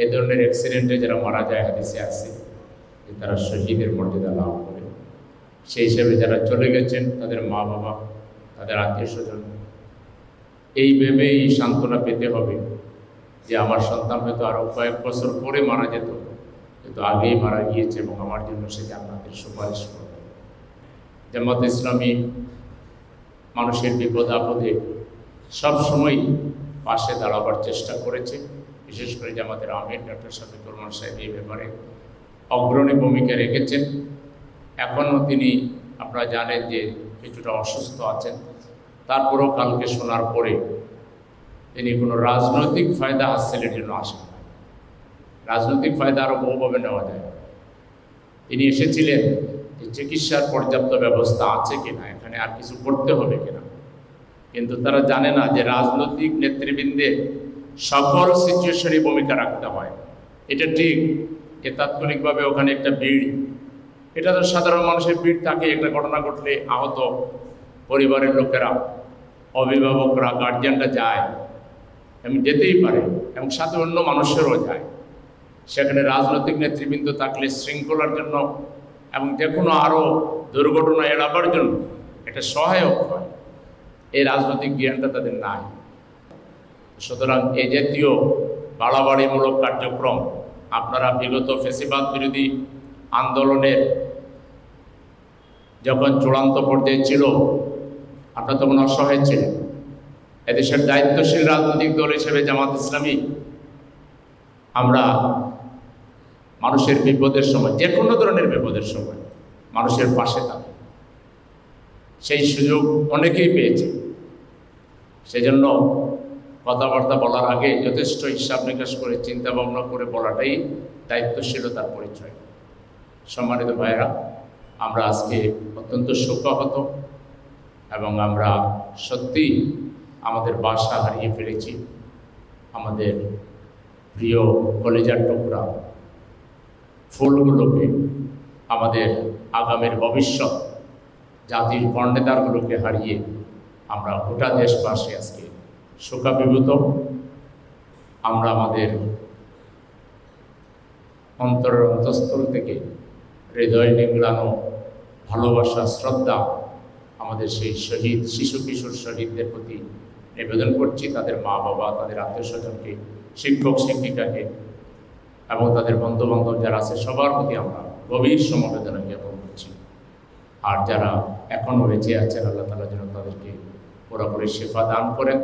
এই ধরনের অ্যাক্সিডেন্টে যারা মারা যায় হাদিসে আছে যে তারা শহীদের মর্যাদা লাভ করে। সেই হিসেবে যারা চলে গেছেন তাদের মা বাবা, তাদের আত্মীয় স্বজন, এই ভেবেই সান্ত্বনা পেতে হবে যে আমার সন্তান হয়তো আরও কয়েক বছর পরে মারা যেত, কিন্তু আগেই মারা গিয়েছে এবং আমার জন্য সে জান্নাতের সুপারিশ করবে। জামাত ইসলামী মানুষের বিপদ আপদে সবসময় পাশে দাঁড়াবার চেষ্টা করেছে। বিশেষ করে জামাতের আমির ডক্টর শফিকুর রহমান সাহেব এই ব্যাপারে অগ্রণী ভূমিকা রেখেছেন। এখনও তিনি, আপনারা জানেন যে কিছুটা অসুস্থ আছেন, তারপরেও কালকে শোনার পরে তিনি কোনো রাজনৈতিক ফায়দা হাসিলের জন্য আসেন না। রাজনৈতিক ফায়দা আরও বহুভাবে নেওয়া যায়। তিনি এসেছিলেন যে চিকিৎসার পর্যাপ্ত ব্যবস্থা আছে কিনা, এখানে আর কিছু করতে হবে কিনা, কিন্তু তারা জানে না যে রাজনৈতিক নেতৃবৃন্দের সকল সিচুয়েশনে ভূমিকা রাখতে হয়। এটা ঠিক যে তাৎক্ষণিকভাবে ওখানে একটা ভিড়, এটা তো সাধারণ মানুষের ভিড় থাকে। একটা ঘটনা ঘটলে আহত পরিবারের লোকেরা, অভিভাবকরা, গার্জিয়ানরা যায় এবং যেতেই পারে, এবং সাথে অন্য মানুষেরও যায়। সেখানে রাজনৈতিক নেতৃবৃন্দ থাকলে শৃঙ্খলার জন্য এবং যে কোনো আরও দুর্ঘটনা এড়াবার জন্য এটা সহায়ক হয়। এই রাজনৈতিক জ্ঞানটা তাদের নাই। সুতরাং এই জাতীয় বাড়াবাড়িমূলক কার্যক্রম আপনারা বিগত ফ্যাসিবাদ বিরোধী আন্দোলনের যখন চূড়ান্ত পর্যায়ে ছিল, আপনারা তখন অসহায় ছিলেন। এদেশের দায়িত্বশীল রাজনৈতিক দল হিসেবে জামাত ইসলামী আমরা মানুষের বিপদের সময়, যে কোনো ধরনের বিপদের সময় মানুষের পাশে থাকি। সেই সুযোগ অনেকেই পেয়েছে। সেজন্য কথাবার্তা বলার আগে যথেষ্ট হিসাব নিকাশ করে চিন্তা ভাবনা করে বলাটাই দায়িত্বশীলতার পরিচয়। সম্মানিত ভাইয়েরা, আমরা আজকে অত্যন্ত শোকাহত এবং আমরা সত্যি আমাদের বাসা হারিয়ে ফেলেছি। আমাদের প্রিয় কলেজার টুকরা ফুলগুলোকে, আমাদের আগামীর ভবিষ্যৎ জাতির কর্ণধারগুলোকে হারিয়ে আমরা গোটা দেশবাসী আজকে শোকাবিভূত। আমরা আমাদের অন্তরের অন্তঃস্থল থেকে হৃদয় নিংড়ানো ভালোবাসা, শ্রদ্ধা আমাদের সেই শহীদ শিশু কিশোর শহীদদের প্রতি নিবেদন করছি। তাদের মা বাবা, তাদের আত্মীয় স্বজনকে, শিক্ষক শিক্ষিকাকে এবং তাদের বন্ধুবান্ধব যারা আছে সবার প্রতি আমরা গভীর সমবেদনা জ্ঞাপন করছি। আর যারা এখনও বেঁচে আছেন, আল্লাহ তাআলা যেন তাদেরকে পুরোপুরি শেফা দান করেন,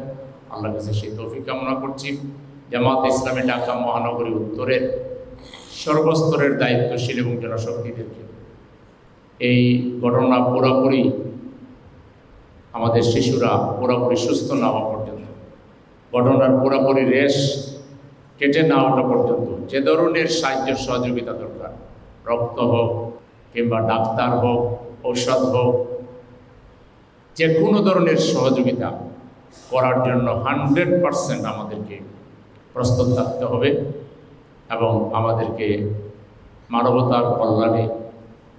আল্লাহর কাছে সেই তৌফিক কামনা করছি। জামাত ইসলামী ঢাকা মহানগরী উত্তরের সর্বস্তরের দায়িত্বশীল এবং জনশক্তিদেরকে এই ঘটনা পুরোপুরি আমাদের শিশুরা পুরোপুরি সুস্থ না হওয়া পর্যন্ত, ঘটনার পুরোপুরি রেশ কেটে না ওঠা পর্যন্ত যে ধরনের সাহায্য সহযোগিতা দরকার, রক্ত হোক কিংবা ডাক্তার হোক, ঔষধ হোক, যে কোনো ধরনের সহযোগিতা করার জন্য 100% আমাদেরকে প্রস্তুত থাকতে হবে এবং আমাদেরকে মানবতার কল্যাণে,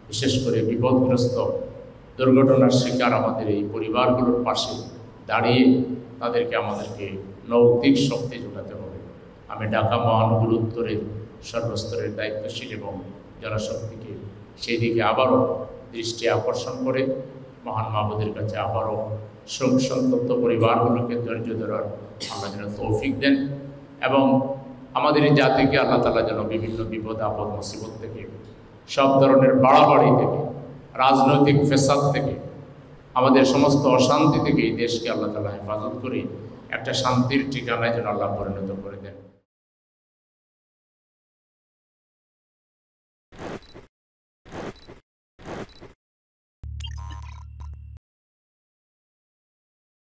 বিশেষ করে বিপদগ্রস্ত দুর্ঘটনার শিকার আমাদের এই পরিবারগুলোর পাশে দাঁড়িয়ে আমাদেরকে নৈতিক শক্তি যোগাতে হবে। আমি ঢাকা মহানগরী উত্তরের সর্বস্তরের দায়িত্বশীল এবং জনশক্তিকে সেই দিকে আবারও দৃষ্টি আকর্ষণ করে মহান মাবুদের কাছে আবারও সন্তপ্ত পরিবারগুলোকে ধৈর্য ধরার আল্লাহ যেন তৌফিক দেন এবং আমাদের এই জাতিকে আল্লাহ তাআলা যেন বিভিন্ন বিপদ আপদ মুসিবত থেকে, সব ধরনের বাড়াবাড়ি থেকে, রাজনৈতিক ফেসাদ থেকে, আমাদের সমস্ত অশান্তি থেকে এই দেশকে আল্লাহ তাআলা হেফাজত করে একটা শান্তির ঠিকানায় যেন আল্লাহ পরিণত করে দেন।